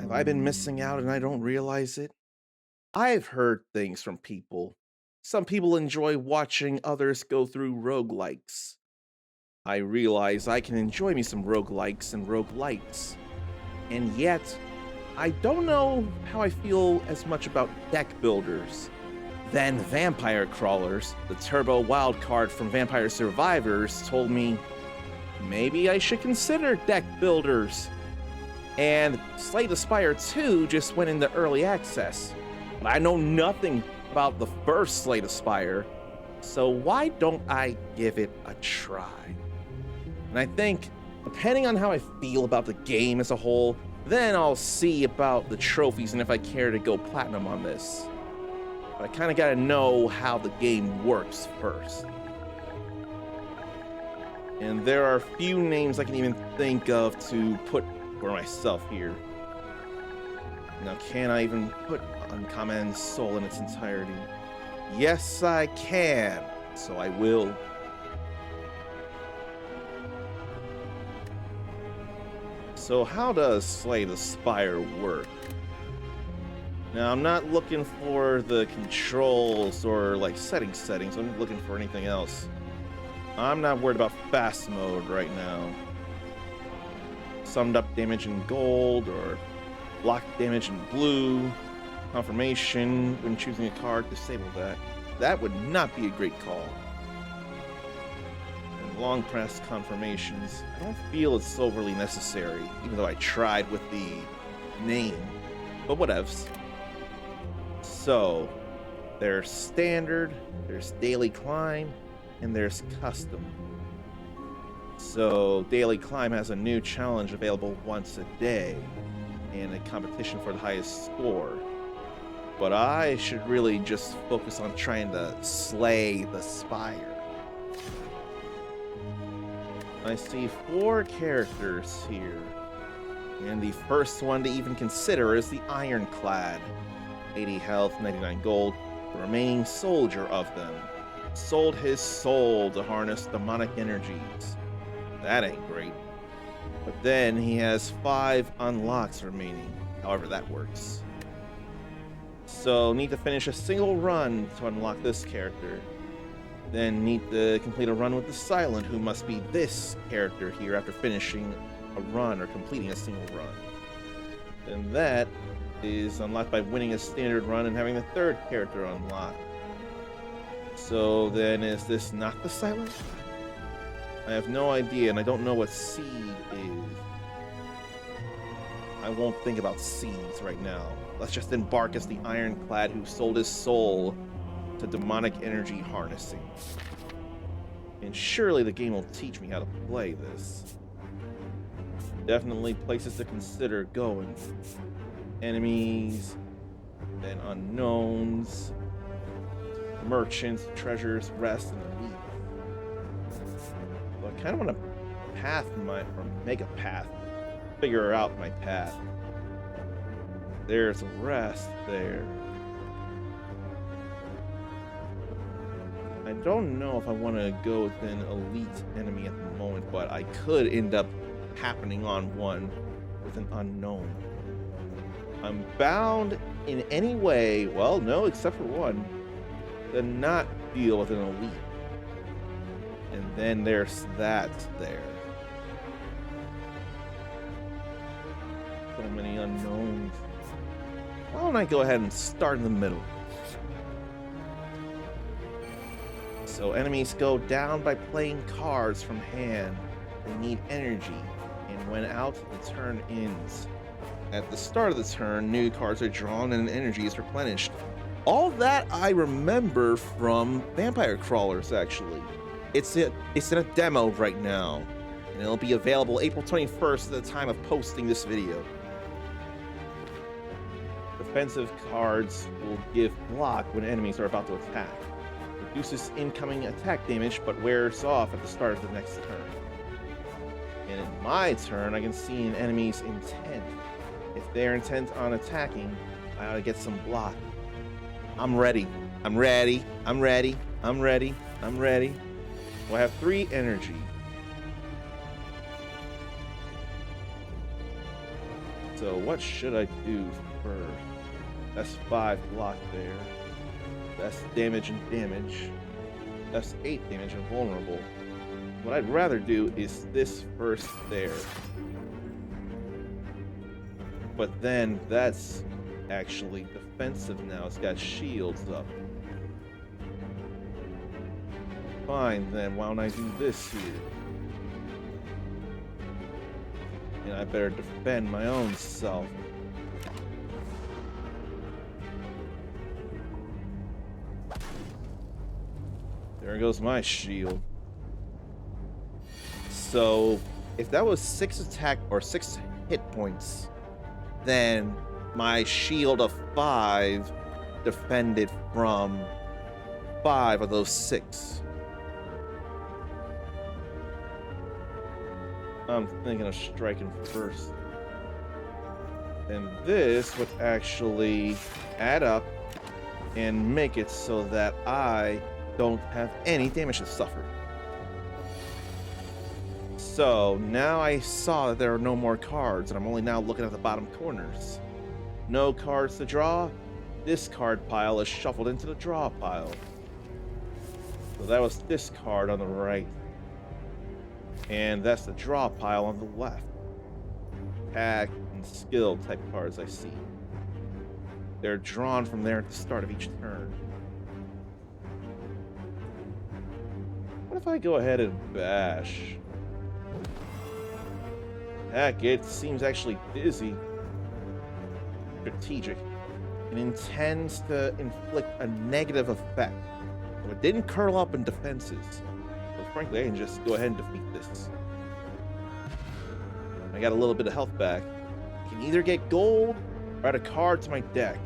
Have I been missing out and I don't realize it? I've heard things from people. Some people enjoy watching others go through roguelikes. I realize I can enjoy me some roguelikes and roguelites. And yet, I don't know how I feel as much about deck builders. Then Vampire Crawlers, the turbo wildcard from Vampire Survivors, told me maybe I should consider deck builders. And Slay the Spire II just went into early access. But I know nothing about the first Slay the Spire, so why don't I give it a try? And I think, depending on how I feel about the game as a whole, then I'll see about the trophies and if I care to go platinum on this. But I kind of gotta know how the game works first. And there are few names I can even think of to put for myself here. Now, can I even put Uncommon Soul in its entirety? Yes, I can. So I will. So how does Slay the Spire work? Now, I'm not looking for the controls or like settings. I'm not looking for anything else. I'm not worried about fast mode right now. Summed up damage in gold or block damage in blue. Confirmation when choosing a card, disable that. That would not be a great call. And long press confirmations. I don't feel it's overly necessary, even though I tried with the name. But whatevs. So, there's standard, there's daily climb, and there's custom. So, daily climb has a new challenge available once a day, and a competition for the highest score. But I should really just focus on trying to slay the spire. I see 4 characters here, and the first one to even consider is the Ironclad. 80 health, 99 gold, the remaining soldier of them. Sold his soul to harness demonic energies. That ain't great. But then he has 5 unlocks remaining, however that works. So need to finish a single run to unlock this character. Then need to complete a run with the Silent, who must be this character here after finishing a run or completing a single run. Then that is unlocked by winning a standard run and having the 3rd character unlocked. So then is this not the Silent? I have no idea, and I don't know what seed is. I won't think about seeds right now. Let's just embark as the Ironclad who sold his soul to demonic energy harnessing. And surely the game will teach me how to play this. Definitely places to consider going. Enemies, then unknowns, merchants, treasures, rest, and elite. So I kind of want to make a path, figure out my path. There's rest there. I don't know if I want to go with an elite enemy at the moment, but I could end up happening on one with an unknown. I'm bound in any way, well, no, except for one, to not deal with an elite. And then there's that there. So many unknowns. Why don't I go ahead and start in the middle? So enemies go down by playing cards from hand. They need energy, and when out, the turn ends. At the start of the turn, new cards are drawn and energy is replenished. All that I remember from Vampire Crawlers, actually. It's in a demo right now, and it'll be available April 21st at the time of posting this video. Defensive cards will give block when enemies are about to attack. Reduces incoming attack damage, but wears off at the start of the next turn. And in my turn, I can see an enemy's intent. If they're intent on attacking, I ought to get some block. I'm ready. I'm ready. I'm ready. I'm ready. I'm ready. Well, I have 3 energy. So what should I do first? That's 5 block there. That's damage and damage. That's 8 damage and vulnerable. What I'd rather do is this first there. But then that's actually defensive now. It's got shields up. Fine, then why don't I do this here? And I better defend my own self. There goes my shield. So, if that was 6 attack or 6 hit points, then my shield of 5 defended from 5 of those 6. I'm thinking of striking first. And this would actually add up and make it so that I don't have any damage to suffer. So now I saw that there are no more cards, and I'm only now looking at the bottom corners. No cards to draw. This card pile is shuffled into the draw pile. So that was this card on the right. And that's the draw pile on the left. Attack and skill type cards I see. They're drawn from there at the start of each turn. What if I go ahead and bash? Heck, it seems actually dizzy. Strategic. It intends to inflict a negative effect. So it didn't curl up in defenses. So frankly, I can just go ahead and defeat this. I got a little bit of health back. I can either get gold or add a card to my deck.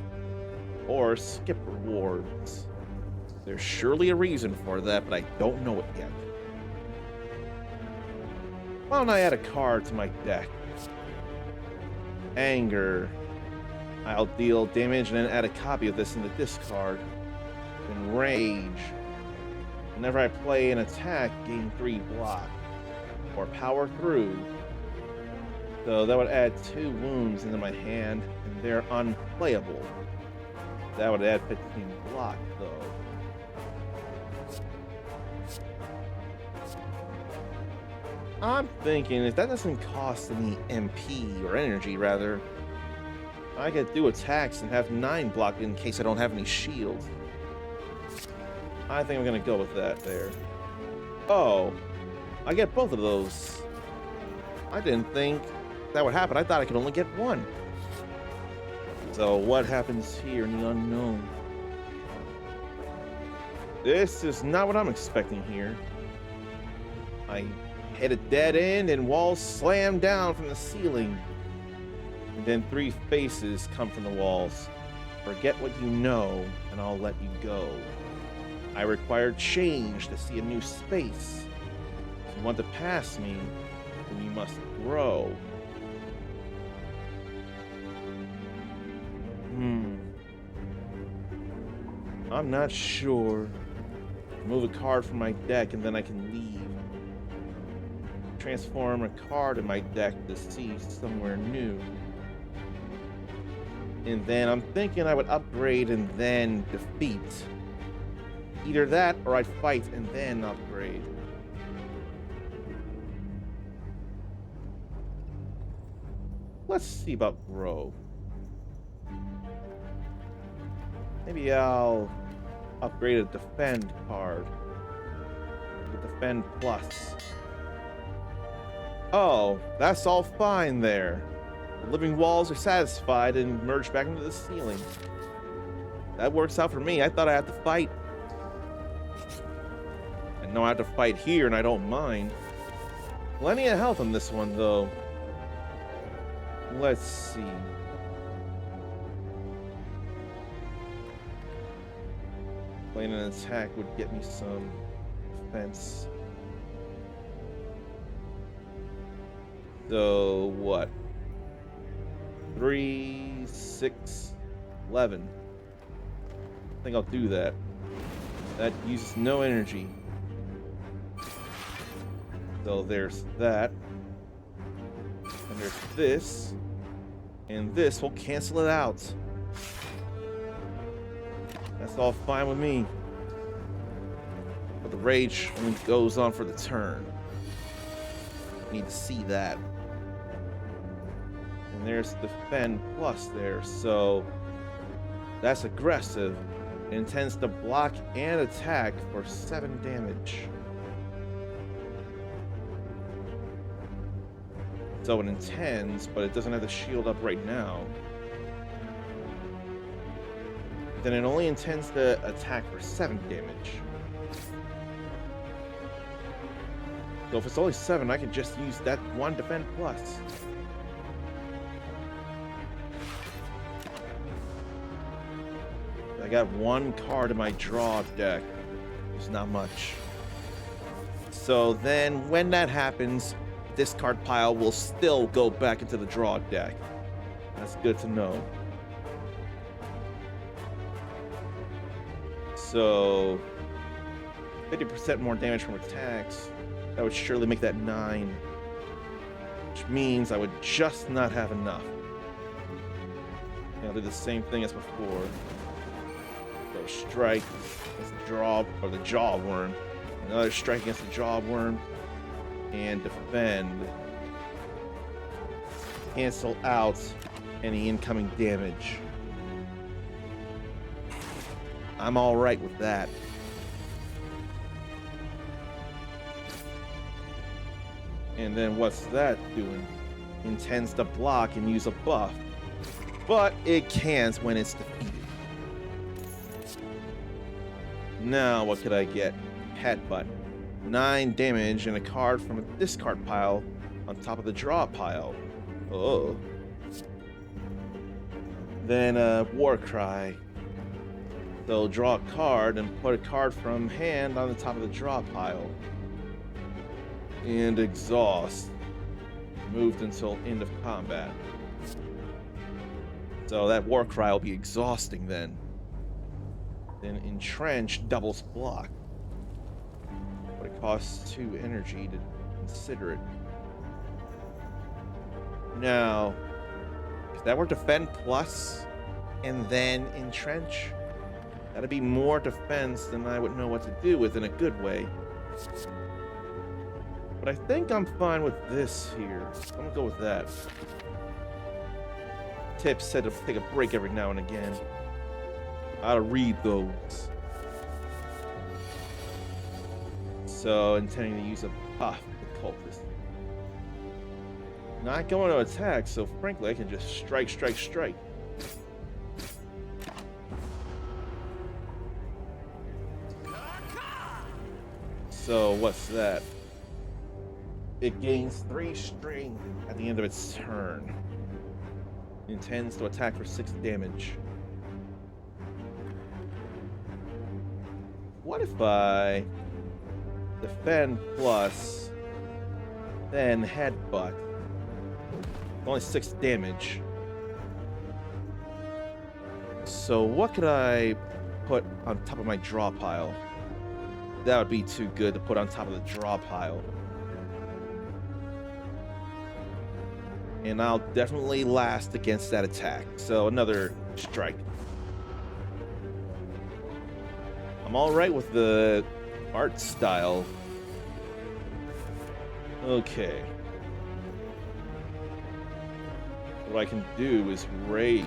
Or skip rewards. There's surely a reason for that, but I don't know it yet. Why don't I add a card to my deck? Anger. I'll deal damage and then add a copy of this in the discard. Then Rage. Whenever I play an attack, gain 3 block. Or Power Through. So that would add 2 wounds into my hand, and they're unplayable. That would add 15 block, though. I'm thinking if that doesn't cost any MP, or energy rather, I could do attacks and have 9 block in case I don't have any shields. I think I'm gonna go with that there. Oh, I get both of those. I didn't think that would happen. I thought I could only get 1. So what happens here in the unknown? This is not what I'm expecting here. I hit a dead end and walls slam down from the ceiling. And then 3 faces come from the walls. Forget what you know, and I'll let you go. I require change to see a new space. If you want to pass me, then you must grow. I'm not sure. Move a card from my deck and then I can leave. Transform a card in my deck to see somewhere new. And then I'm thinking I would upgrade and then defeat. Either that or I'd fight and then upgrade. Let's see about grow. Maybe I'll upgrade a defend card. The defend plus. Oh, that's all fine there. The living walls are satisfied and merge back into the ceiling. That works out for me. I thought I had to fight. I know I have to fight here and I don't mind. Plenty of health on this one though. Let's see. Playing an attack would get me some defense. So what? 3, 6, 11. I think I'll do that. That uses no energy. So there's that. And there's this. And this will cancel it out. That's all fine with me. But the rage only goes on for the turn. Need to see that. And there's defend plus there, so that's aggressive. It intends to block and attack for 7 damage. So it intends, but it doesn't have the shield up right now. Then it only intends to attack for 7 damage. So if it's only 7, I can just use that 1 defend plus. I got 1 card in my draw deck. It's not much. So then when that happens, this card pile will still go back into the draw deck. That's good to know. So 50% more damage from attacks. That would surely make that 9. Which means I would just not have enough. And I'll do the same thing as before. So strike against the draw or the jaw worm. Another strike against the jaw worm. And defend. Cancel out any incoming damage. I'm alright with that. And then what's that doing? Intends to block and use a buff. But it can't when it's defeated. Now what could I get? Headbutt. 9 damage and a card from a discard pile on top of the draw pile. Oh. Then a war cry. So draw a card and put a card from hand on the top of the draw pile. And exhaust. Moved until end of combat. So that war cry will be exhausting then. Then entrench doubles block. But it costs 2 energy to consider it. Now, if that were defend plus and then entrench, that'd be more defense than I would know what to do with in a good way. But I think I'm fine with this here. I'm gonna go with that. Tip said to take a break every now and again. I ought to read those. So, intending to use a buff the cultist. Not going to attack, so frankly, I can just strike. So, what's that? It gains 3 strength at the end of its turn. It intends to attack for 6 damage. What if I defend plus, then headbutt? Only 6 damage. So what could I put on top of my draw pile? That would be too good to put on top of the draw pile. And I'll definitely last against that attack. So another strike. I'm alright with the art style. Okay. What I can do is rage.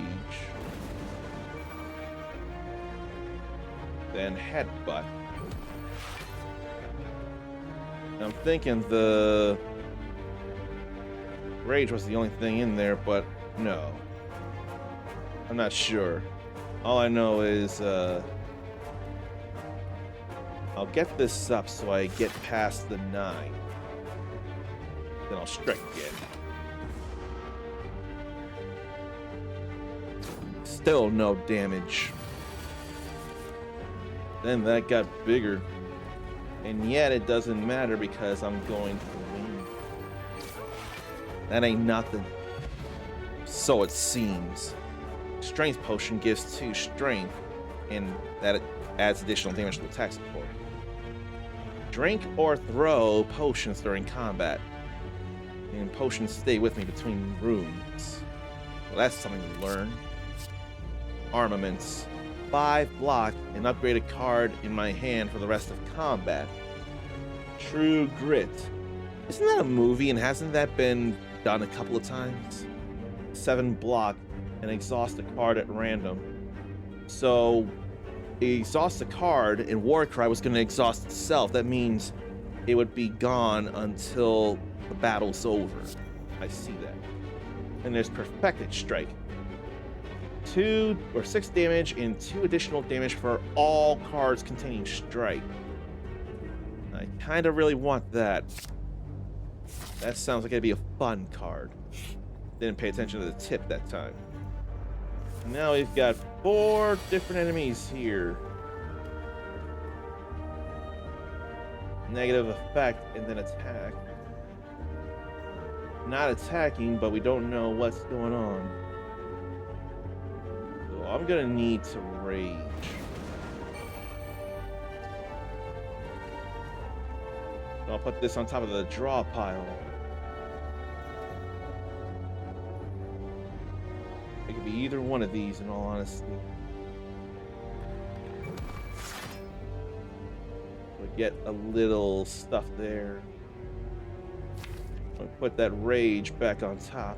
Then headbutt. I'm thinking the rage was the only thing in there, but no. I'm not sure. All I know is I'll get this up so I get past the 9. Then I'll strike again. Still no damage. Then that got bigger. And yet it doesn't matter because I'm going to win. That ain't nothing. So it seems. Strength potion gives 2 strength, and that adds additional damage to attack support. Drink or throw potions during combat. And potions stay with me between rooms. Well, that's something to learn. Armaments. 5 block, an upgraded card in my hand for the rest of combat. True Grit. Isn't that a movie, and hasn't that been done a couple of times? 7 block, and exhaust a card at random. So, exhaust a card, and Warcry was going to exhaust itself. That means it would be gone until the battle's over. I see that. And there's Perfected Strike. 2 or 6 damage and 2 additional damage for all cards containing strike. I kind of really want that. That sounds like it'd be a fun card. Didn't pay attention to the tip that time. Now we've got 4 different enemies here. Negative effect and then attack. Not attacking, but we don't know what's going on. So I'm gonna need to rage. I'll put this on top of the draw pile. It could be either one of these, in all honesty. We get a little stuff there. I'll put that rage back on top.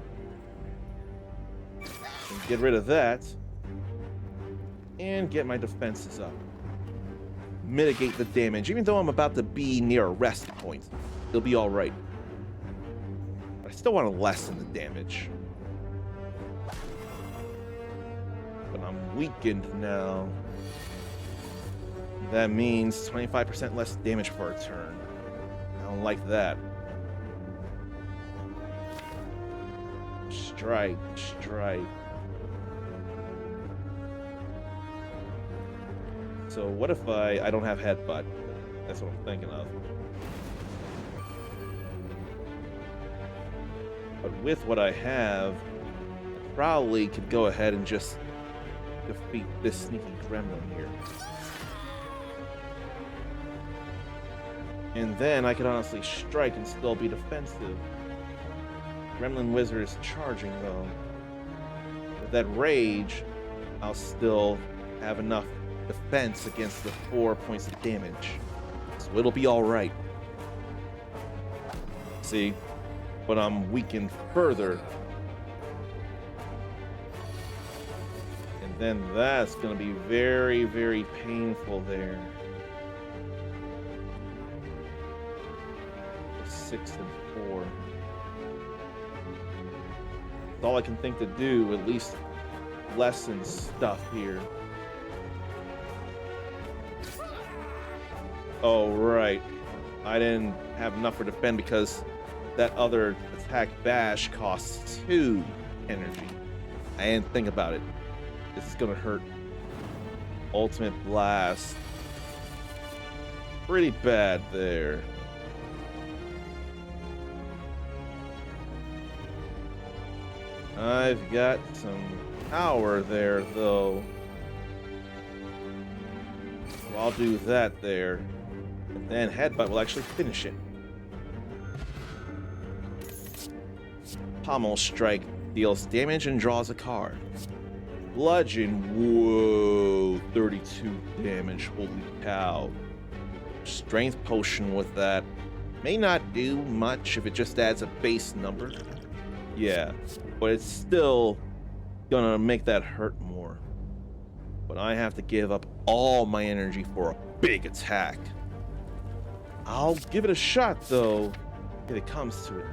And get rid of that. And get my defenses up. Mitigate the damage. Even though I'm about to be near a rest point, it'll be alright. I still want to lessen the damage. But I'm weakened now. That means 25% less damage for a turn. I don't like that. Strike, strike. So what if I don't have headbutt? That's what I'm thinking of. But with what I have, I probably could go ahead and just defeat this sneaky gremlin here. And then I could honestly strike and still be defensive. Gremlin Wizard is charging though. With that rage, I'll still have enough defense against the 4 points of damage. So it'll be alright. See? But I'm weakened further. And then that's going to be very, very painful there. 6 and 4. That's all I can think to do, at least lessen stuff here. Oh, right. I didn't have enough for defend because that other attack bash costs 2 energy. I didn't think about it. This is gonna hurt. Ultimate Blast. Pretty bad there. I've got some power there, though. So I'll do that there. And then Headbutt will actually finish it. Pommel Strike deals damage and draws a card. Bludgeon, whoa, 32 damage, holy cow. Strength Potion with that. May not do much if it just adds a base number. Yeah, but it's still gonna make that hurt more. But I have to give up all my energy for a big attack. I'll give it a shot, though, if it comes to it.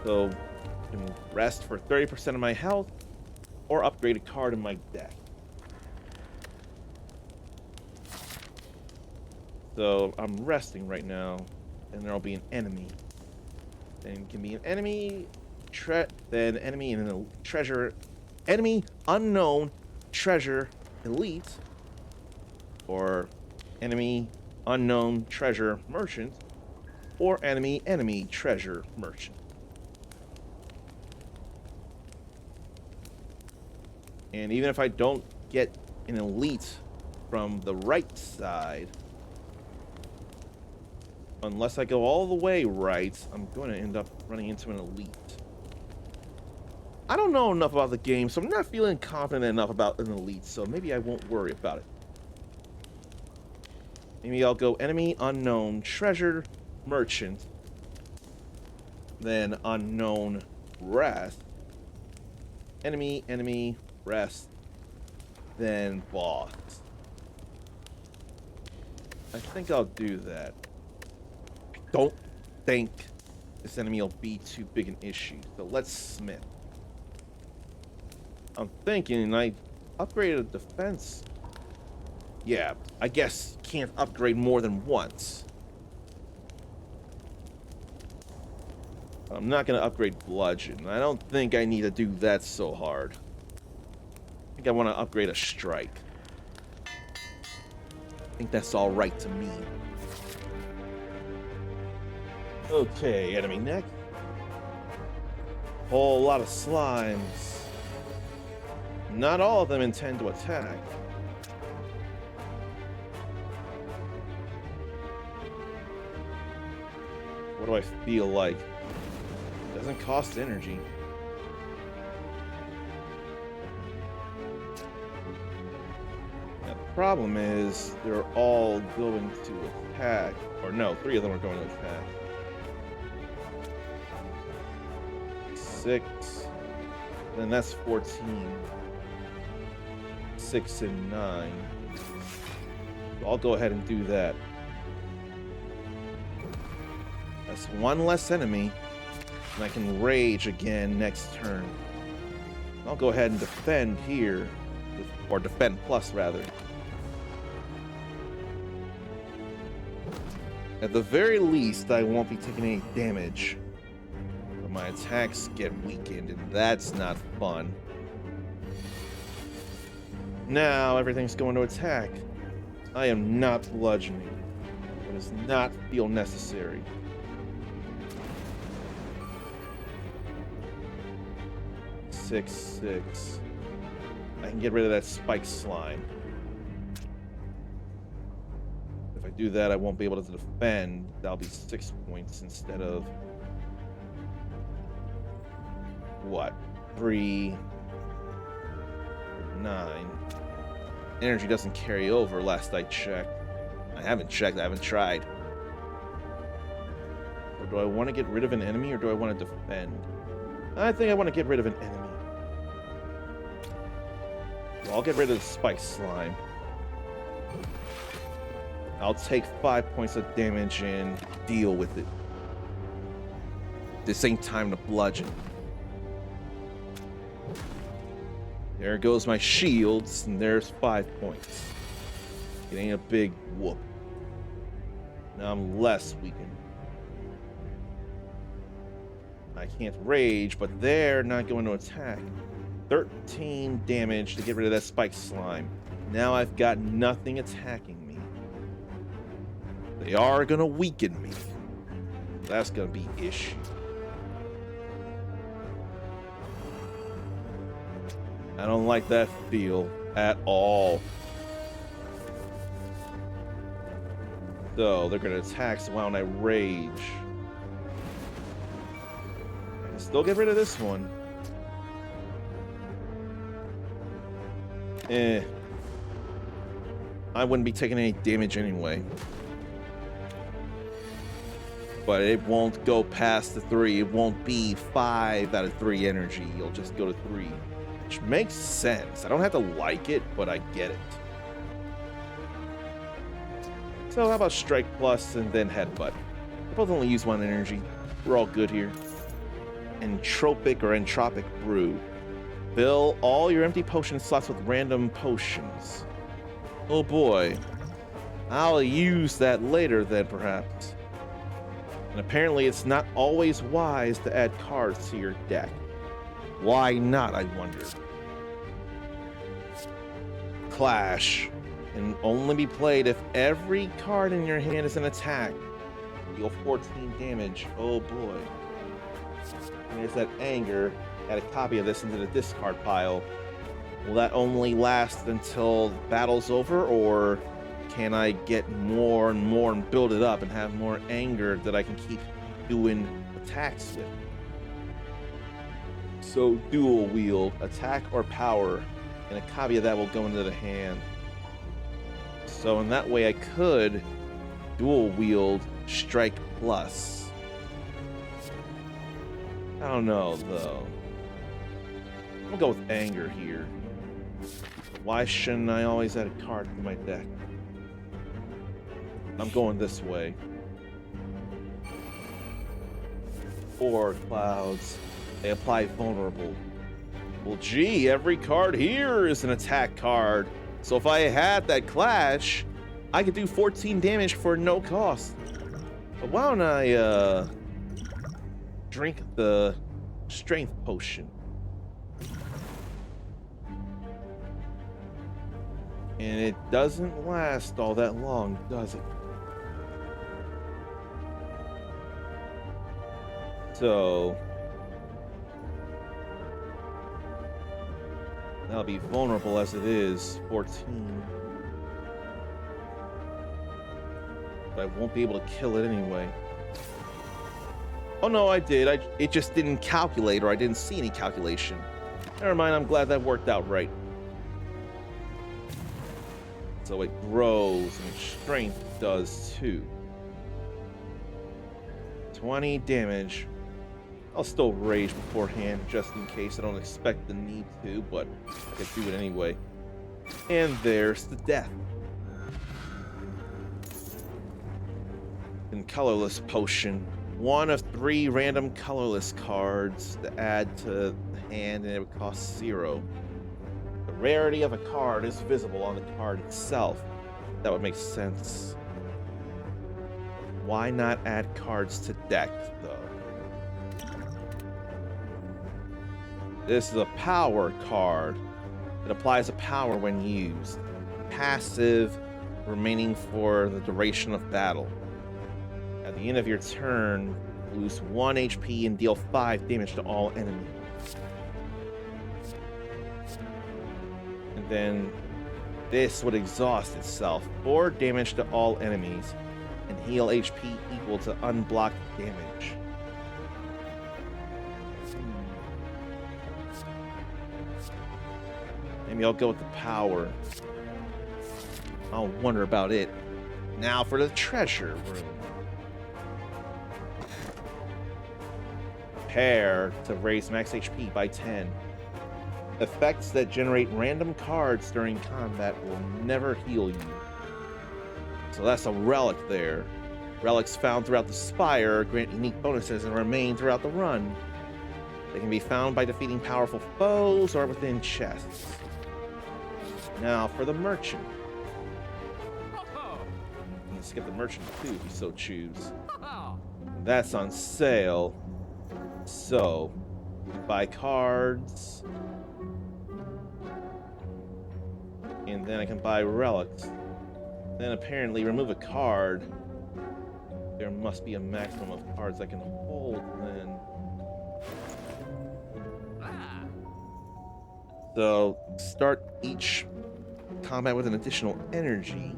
So, I can rest for 30% of my health, or upgrade a card in my deck. So, I'm resting right now, and there'll be an enemy. Then it can be an enemy, then enemy and a treasure, enemy, unknown, treasure, elite, or enemy, unknown, treasure, merchant, or enemy, treasure, merchant. And even if I don't get an elite from the right side, unless I go all the way right, I'm going to end up running into an elite. I don't know enough about the game, so I'm not feeling confident enough about an elite, so maybe I won't worry about it. Maybe I'll go enemy, unknown, treasure, merchant, then unknown, rest, enemy, enemy, rest, then boss. I think I'll do that. I don't think this enemy will be too big an issue, so let's smith. I'm thinking I upgraded defense. Yeah, I guess can't upgrade more than once. I'm not gonna upgrade bludgeon. I don't think I need to do that so hard. I think I want to upgrade a strike. I think that's all right to me. Okay, enemy next. Whole lot of slimes. Not all of them intend to attack. What do I feel like? Doesn't cost energy. Now, the problem is they're all going to attack. Or no, 3 of them are going to attack. 6. Then that's 14. 6 and 9. So I'll go ahead and do that. That's 1 less enemy. And I can rage again next turn. I'll go ahead and defend here. Or defend plus, rather. At the very least, I won't be taking any damage. But my attacks get weakened, and that's not fun. Now everything's going to attack. I am not bludgeoning. It does not feel necessary. Six. I can get rid of that spike slime. If I do that, I won't be able to defend. That'll be 6 points instead of what? 3, 9. Energy doesn't carry over last I checked. I haven't checked, I haven't tried. Or do I want to get rid of an enemy or do I want to defend? I think I want to get rid of an enemy. Well, I'll get rid of the spike slime. I'll take 5 points of damage and deal with it. This ain't time to bludgeon. There goes my shields, and there's 5 points. It ain't a big whoop. Now I'm less weakened. I can't rage, but they're not going to attack. 13 damage to get rid of that spike slime. Now I've got nothing attacking me. They are going to weaken me. That's going to be issue. I don't like that feel at all. So they're going to attack, so why don't I rage? I can still get rid of this one. I wouldn't be taking any damage anyway. But it won't go past the 3. It won't be 5 out of 3 energy. You'll just go to 3. Which makes sense. I don't have to like it, but I get it. So how about Strike Plus and then Headbutt? We both only use 1 energy. We're all good here. Entropic or Entropic Brew. Fill all your empty potion slots with random potions. Oh boy. I'll use that later then, perhaps. And apparently it's not always wise to add cards to your deck. Why not, I wonder? Clash can only be played if every card in your hand is an attack. Deal 14 damage. Oh boy. And there's that anger. Add a copy of this into the discard pile. Will that only last until battle's over, or can I get more and more and build it up and have more anger that I can keep doing attacks with? So dual wield, attack or power, and a copy of that will go into the hand. So in that way I could dual wield strike plus. I don't know though. I'm gonna go with anger here. Why shouldn't I always add a card to my deck? I'm going this way. 4 clouds. They apply vulnerable. Well, gee, every card here is an attack card. So if I had that clash, I could do 14 damage for no cost. But why don't I drink the strength potion? And it doesn't last all that long, does it? So that'll be vulnerable as it is, 14. But I won't be able to kill it anyway. Oh no, I did. It just didn't calculate, or I didn't see any calculation. Never mind, I'm glad that worked out right. So it grows, and strength does too. 20 damage. I'll still rage beforehand, just in case. I don't expect the need to, but I could do it anyway. And there's the death. And colorless potion. 1 of 3 random colorless cards to add to the hand, and it would cost 0. The rarity of a card is visible on the card itself. That would make sense. Why not add cards to deck, though? This is a power card. It applies a power when used. Passive, remaining for the duration of battle. At the end of your turn, lose 1 HP and deal 5 damage to all enemies. And then this would exhaust itself. 4 damage to all enemies and heal HP equal to unblocked damage. Maybe I'll go with the power. I'll wonder about it. Now for the treasure room. Prepare to raise max HP by 10. Effects that generate random cards during combat will never heal you. So that's a relic there. Relics found throughout the spire grant unique bonuses and remain throughout the run. They can be found by defeating powerful foes or within chests. Now for the merchant. You can skip the merchant too if you so choose. That's on sale. So, buy cards. And then I can buy relics. Then apparently remove a card. There must be a maximum of cards I can hold then. So, start each combat with an additional energy.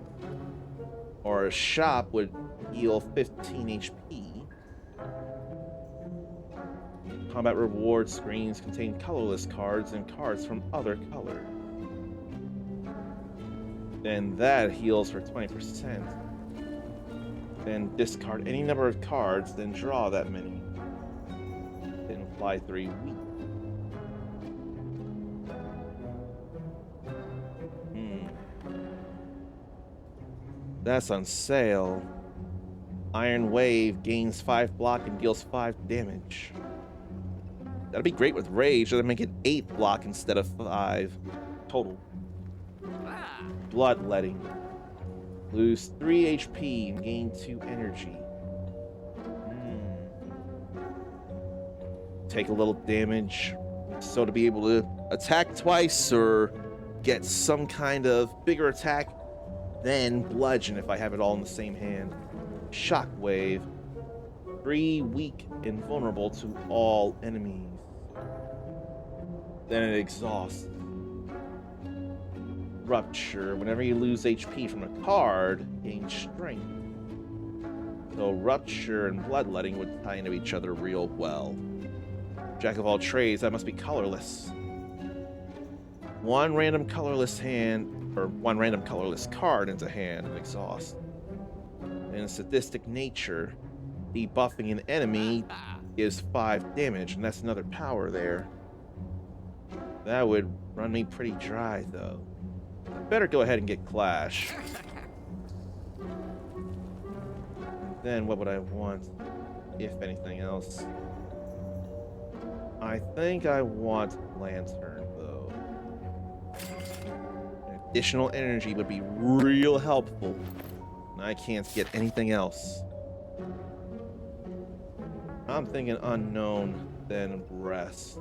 Or a shop would heal 15 HP. Combat reward screens contain colorless cards and cards from other colors. Then that heals for 20%. Then discard any number of cards, then draw that many. Then apply 3 weak. That's on sale. Iron Wave gains 5 block and deals 5 damage. That'd be great with rage. That'd make it 8 block instead of 5 total. Bloodletting. Lose 3 HP and gain 2 energy. Take a little damage. So to be able to attack twice or get some kind of bigger attack, then bludgeon if I have it all in the same hand. Shockwave. 3 weak and vulnerable to all enemies. Then it exhausts. Rupture. Whenever you lose HP from a card, gain strength. So Rupture and Bloodletting would tie into each other real well. Jack of all trades, that must be colorless. One random colorless card into hand of exhaust. In sadistic nature, debuffing an enemy gives 5 damage, and that's another power there. That would run me pretty dry, though. I better go ahead and get Clash. And then what would I want, if anything else? I think I want Lantern, though. Additional energy would be real helpful. And I can't get anything else. I'm thinking Unknown, then Rest.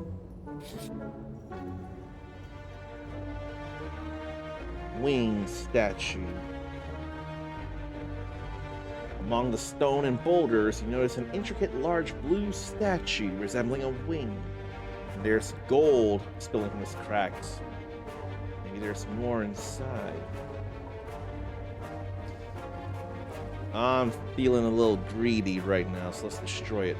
Wing Statue. Among the stone and boulders, you notice an intricate large blue statue resembling a wing. And there's gold spilling from its cracks. Maybe there's more inside. I'm feeling a little greedy right now, so let's destroy it.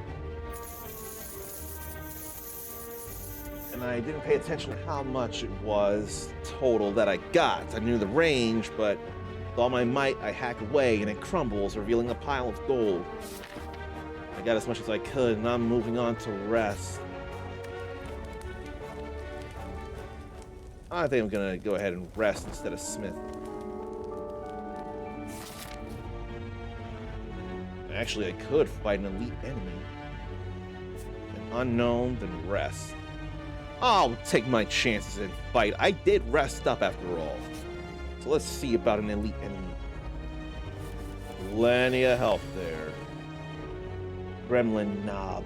And I didn't pay attention to how much it was total that I got. I knew the range, but with all my might, I hack away and it crumbles, revealing a pile of gold. I got as much as I could, and I'm moving on to Rest. I think I'm gonna go ahead and Rest instead of Smith. Actually, I could fight an elite enemy. An Unknown, then Rest. I'll take my chances and fight. I did rest up after all. So let's see about an elite enemy. Plenty of health there. Gremlin Knob.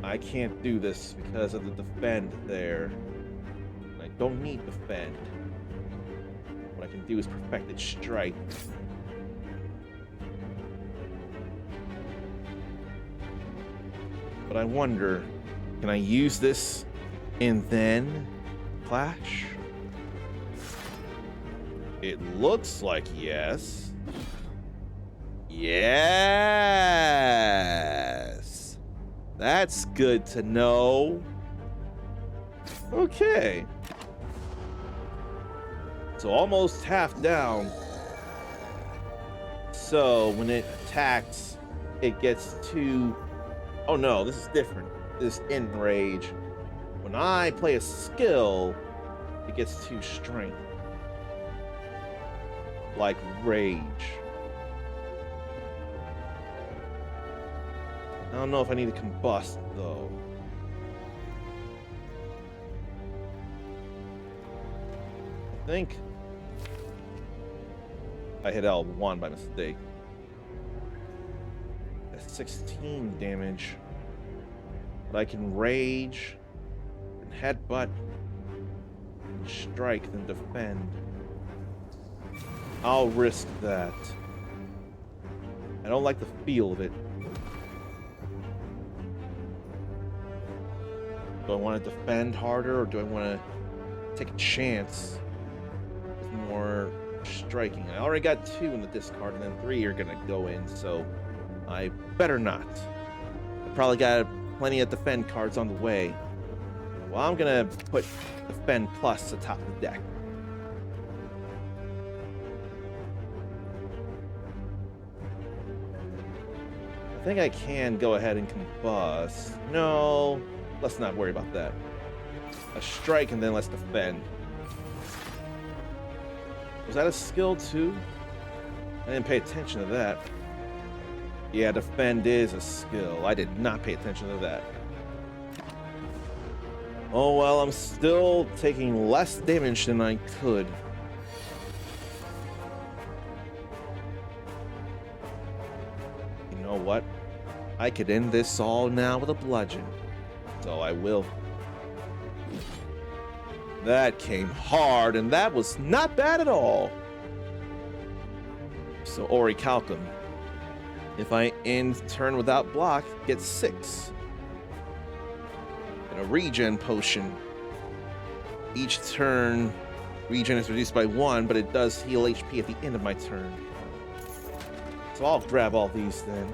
I can't do this because of the defend there. I don't need defend. What I can do is perfected strike. But I wonder, can I use this and then Clash? It looks like yes. Yes. That's good to know. Okay. So almost half down. So when it attacks, it gets to... Oh no, this is different. This Enrage. When I play a skill, it gets 2 strength. Like Rage. I don't know if I need to combust, though. I think I hit L1 by mistake. That's 16 damage. But I can Rage, and Headbutt, and Strike, then Defend. I'll risk that. I don't like the feel of it. Do I want to defend harder, or do I want to take a chance with more striking? I already got 2 in the discard, and then 3 are going to go in, so I better not. I probably got plenty of defend cards on the way. Well, I'm going to put Defend Plus atop the deck. I think I can go ahead and combust. No, let's not worry about that. A strike and then let's defend. Was that a skill too? I didn't pay attention to that. Yeah, defend is a skill. I did not pay attention to that. Oh well, I'm still taking less damage than I could. You know what? I could end this all now with a bludgeon. So I will. That came hard, and that was not bad at all. So Orichalcum. If I end turn without block, get 6. And a regen potion. Each turn, regen is reduced by 1, but it does heal HP at the end of my turn. So I'll grab all these then.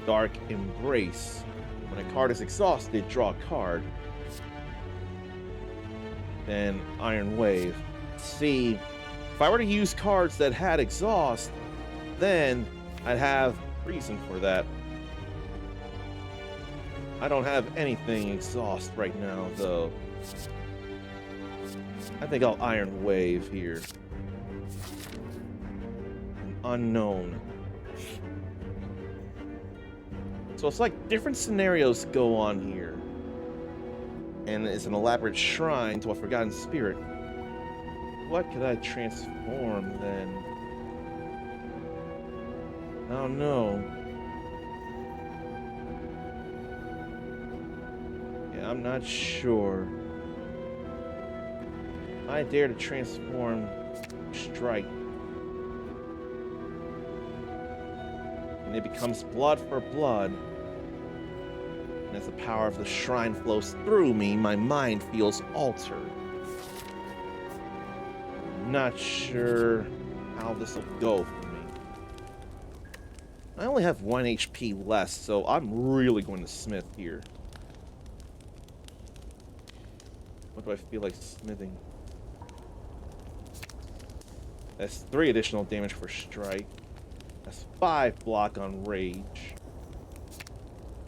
Dark Embrace. When a card is exhausted, draw a card. Then Iron Wave. See, if I were to use cards that had exhaust, then I'd have reason for that. I don't have anything exhaust right now, though. I think I'll Iron Wave here. An unknown. So it's like different scenarios go on here. And it's an elaborate shrine to a forgotten spirit. What could I transform then? I don't know. Yeah, I'm not sure. I dare to transform Strike. And it becomes blood for blood. And as the power of the shrine flows through me, my mind feels altered. I'm not sure how this will go for me. I only have 1 HP less, so I'm really going to smith here. What do I feel like smithing? That's 3 additional damage for strike. That's 5 block on rage.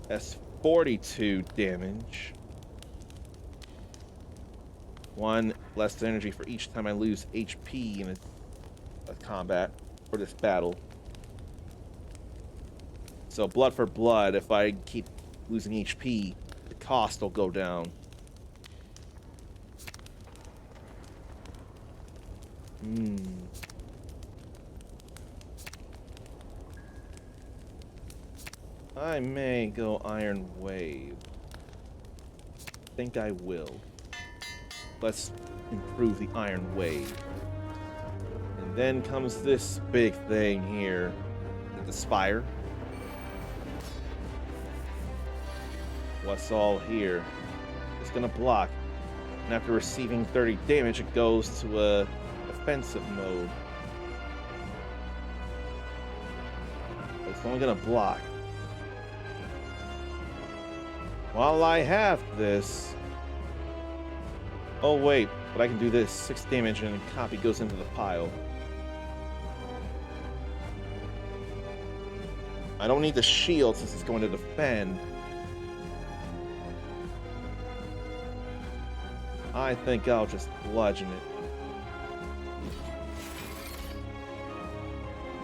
That's 42 damage. 1 less energy for each time I lose HP in a combat or this battle. So blood for blood, if I keep losing HP, the cost will go down. I may go Iron Wave. I think I will. Let's improve the Iron Wave. And then comes this big thing here. The Spire. What's all here? It's gonna block. And after receiving 30 damage, it goes to a defensive mode. But it's only gonna block. While I have this... Oh wait, but I can do this. 6 damage and a copy goes into the pile. I don't need the shield since it's going to defend. I think I'll just bludgeon it.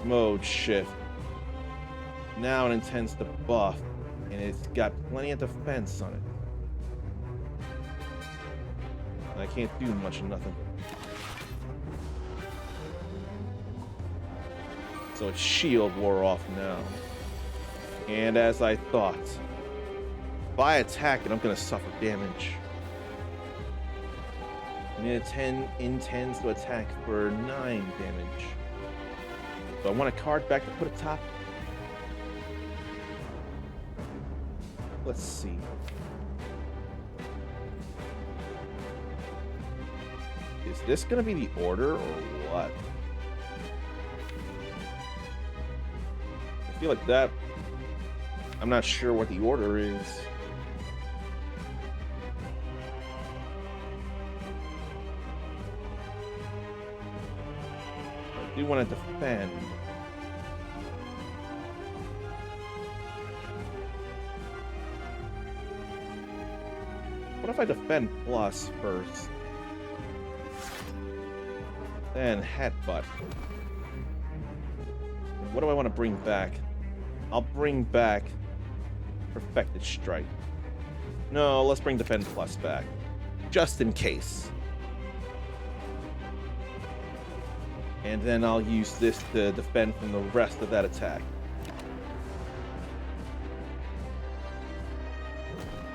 Mode shift. Now it intends to buff, and it's got plenty of defense on it. I can't do much of nothing. So its shield wore off now. And as I thought, if I attack it, I'm gonna suffer damage. And it intends to attack for 9 damage. So I want a card back to put atop. Let's see. Is this gonna be the order or what? I feel like that... I'm not sure what the order is. I do want to defend. What if I defend plus first? Then headbutt. What do I want to bring back? I'll bring back Perfected Strike. No, let's bring defend plus back. Just in case. And then I'll use this to defend from the rest of that attack.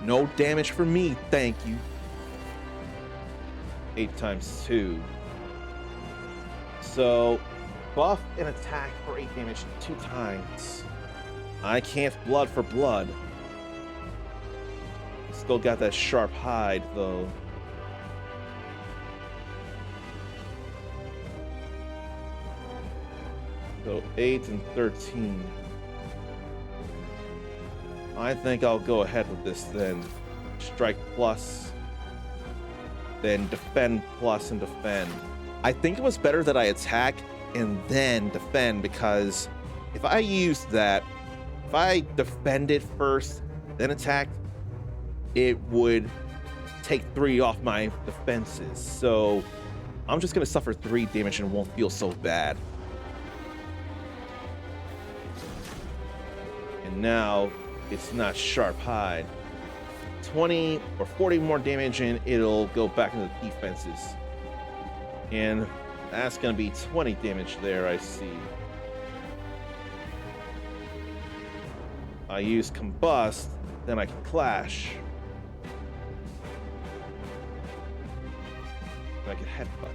No damage for me, thank you. 8 times 2. So, buff and attack for 8 damage 2 times. I can't blood for blood. Still got that sharp hide, though. So 8 and 13. I think I'll go ahead with this then. Strike plus, then defend plus and defend. I think it was better that I attack and then defend, because if I used that, if I defended first, then attacked, it would take 3 off my defenses. So I'm just gonna suffer 3 damage and it won't feel so bad. And now it's not sharp hide. 20 or 40 more damage and it'll go back into the defenses. And that's gonna be 20 damage there, I see. I use combust, then I can clash. I can headbutt.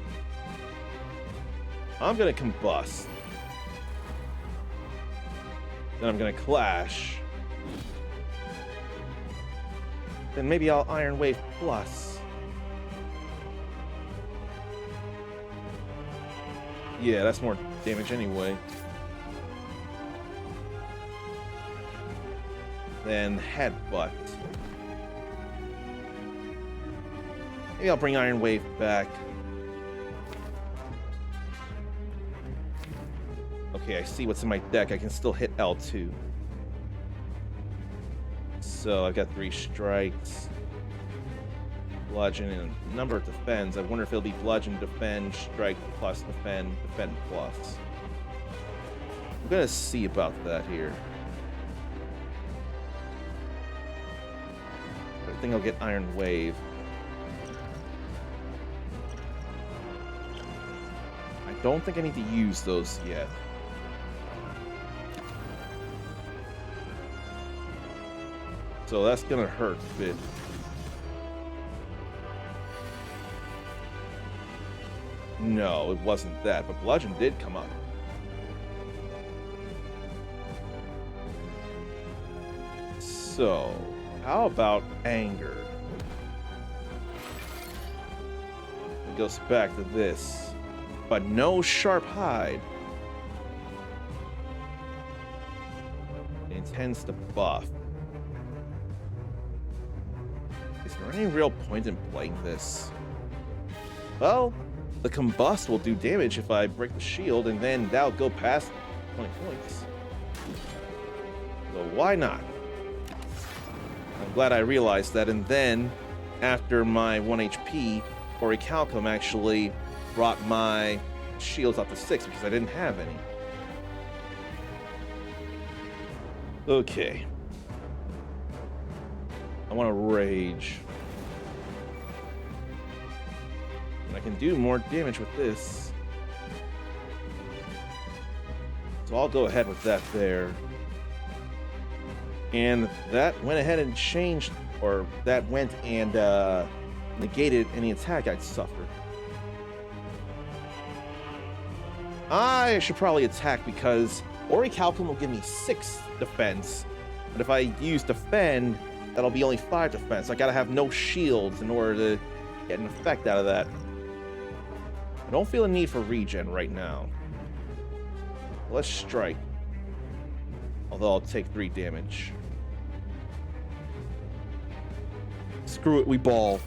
I'm gonna combust. Then I'm gonna clash. Then maybe I'll Iron Wave plus. Yeah, that's more damage anyway. Then headbutt. Maybe I'll bring Iron Wave back. Okay, I see what's in my deck. I can still hit L2. So I've got 3 strikes. Bludgeon and a number of defends. I wonder if it'll be bludgeon, defend, strike plus, defend, defend plus. I'm gonna see about that here. I think I'll get Iron Wave. I don't think I need to use those yet. So that's gonna hurt a bit. No, it wasn't that, but bludgeon did come up. So, how about anger? It goes back to this, but no sharp hide. It intends to buff. Is there any real point in playing this? Well, the combust will do damage if I break the shield, and then that'll go past 20 points. So why not? I'm glad I realized that, and then after my 1 HP, Orichalcum actually brought my shields up to 6 because I didn't have any. Okay. I want to rage. And I can do more damage with this. So I'll go ahead with that there. And that went ahead and changed, or that went and negated any attack I'd suffered. I should probably attack because Orichalcum will give me 6 defense. But if I use defend, that'll be only 5 defense. I gotta have no shields in order to get an effect out of that. I don't feel a need for regen right now. Let's strike. Although I'll take 3 damage. Screw it, we ball.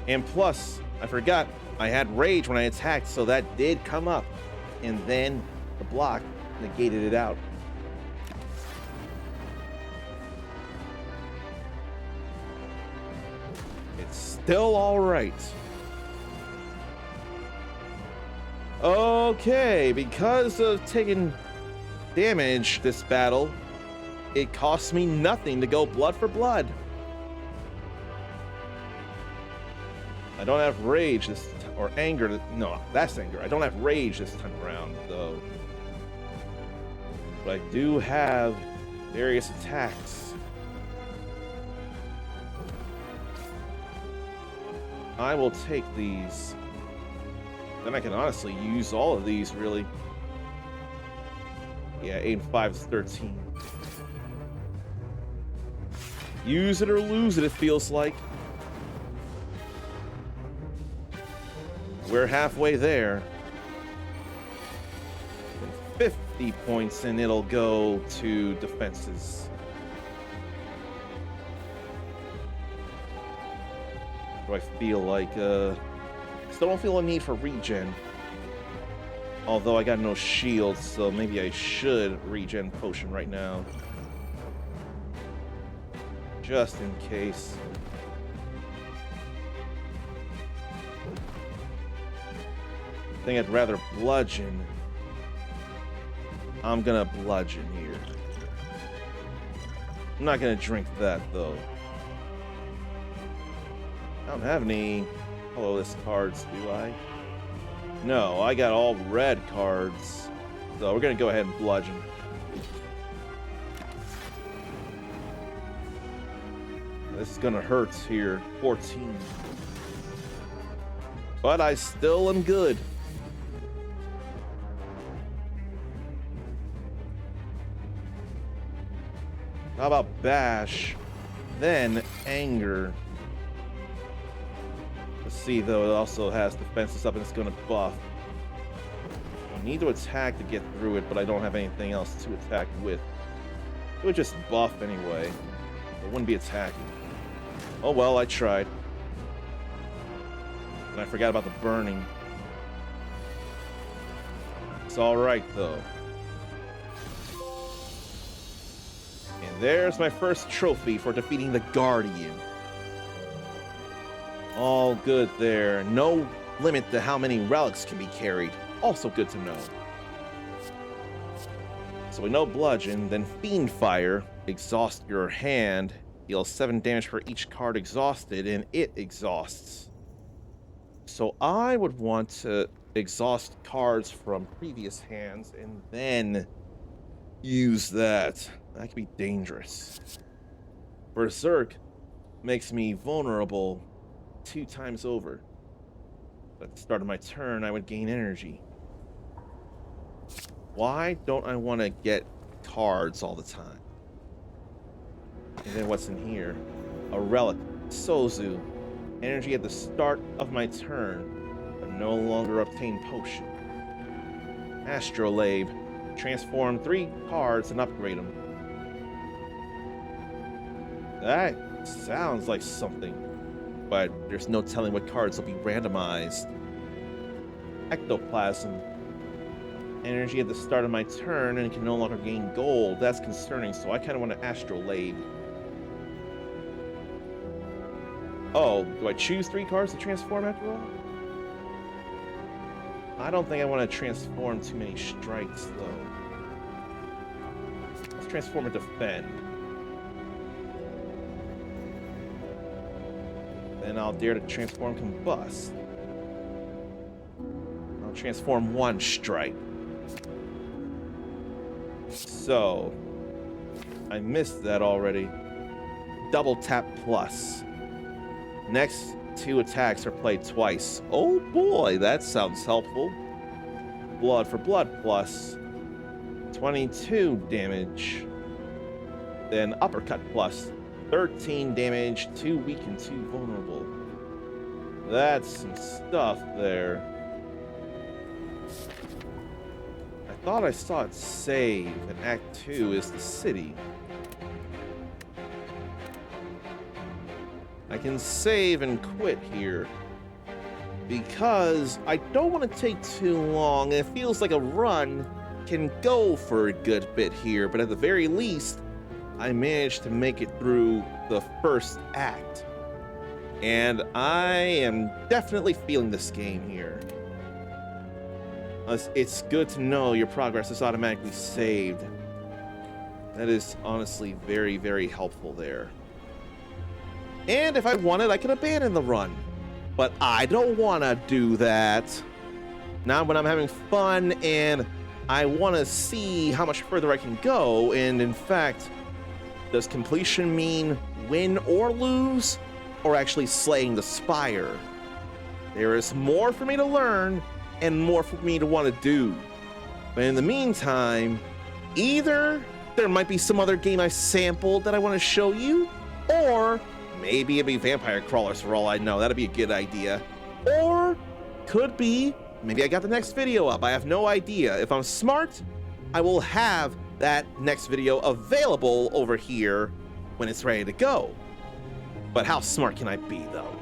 And plus, I forgot, I had rage when I attacked, so that did come up. And then the block negated it out. It's still alright. Okay, because of taking damage this battle, it costs me nothing to go blood for blood. I don't have rage this or anger. No, that's anger. I don't have rage this time around, though. But I do have various attacks. I will take these. Then I can honestly use all of these, really. Yeah, 8 and 5 is 13. Use it or lose it, it feels like. We're halfway there. 50 points and it'll go to defenses. do I feel like? Still don't feel a need for regen. Although I got no shield, so maybe I should regen potion right now. Just in case. I think I'd rather bludgeon. I'm gonna bludgeon here. I'm not gonna drink that though. I don't have any colorless cards, do I? No, I got all red cards. So we're gonna go ahead and bludgeon. This is gonna hurt here. 14. But I still am good. How about bash? Then anger. Let's see though, it also has defenses up and it's gonna buff. I need to attack to get through it, but I don't have anything else to attack with. It would just buff anyway. It wouldn't be attacking. Oh well, I tried. And I forgot about the burning. It's alright though. And there's my first trophy for defeating the Guardian. All good there. No limit to how many relics can be carried. Also good to know. So we know bludgeon, then fiend fire. Exhaust your hand. Deal 7 damage for each card exhausted, and it exhausts. So I would want to exhaust cards from previous hands and then use that. That could be dangerous. Berserk makes me vulnerable 2 times over. At the start of my turn, I would gain energy. Why don't I want to get cards all the time? And then what's in here? A relic. Sozu. Energy at the start of my turn, but no longer obtain potion. Astrolabe. Transform 3 cards and upgrade them. That sounds like something, but there's no telling what cards will be randomized. Ectoplasm. Energy at the start of my turn and can no longer gain gold. That's concerning, so I kind of want to Astrolabe. Oh, do I choose 3 cards to transform after all? I don't think I want to transform too many strikes, though. Let's transform and defend. Then I'll dare to transform combust. I'll transform 1 strike. So, I missed that already. Double tap plus. Next 2 attacks are played twice. Oh boy, that sounds helpful. Blood for blood plus 22 damage. Then uppercut plus 13 damage, 2 weak and 2 vulnerable. That's some stuff there. I thought I saw it save, and Act 2 is the city. I can save and quit here because I don't want to take too long. It feels like a run can go for a good bit here, but at the very least, I managed to make it through the first act. And I am definitely feeling this game here. It's good to know your progress is automatically saved. That is honestly very, very helpful there. And if I wanted, I could abandon the run. But I don't want to do that. Not when I'm having fun and I want to see how much further I can go. And in fact, does completion mean win or lose? Or actually slaying the spire? There is more for me to learn and more for me to want to do. But in the meantime, either there might be some other game I sampled that I want to show you, or maybe it'd be vampire crawlers for all I know. That'd be a good idea. Or could be, maybe I got the next video up. I have no idea. If I'm smart, I will have that next video available over here when it's ready to go. But how smart can I be, though?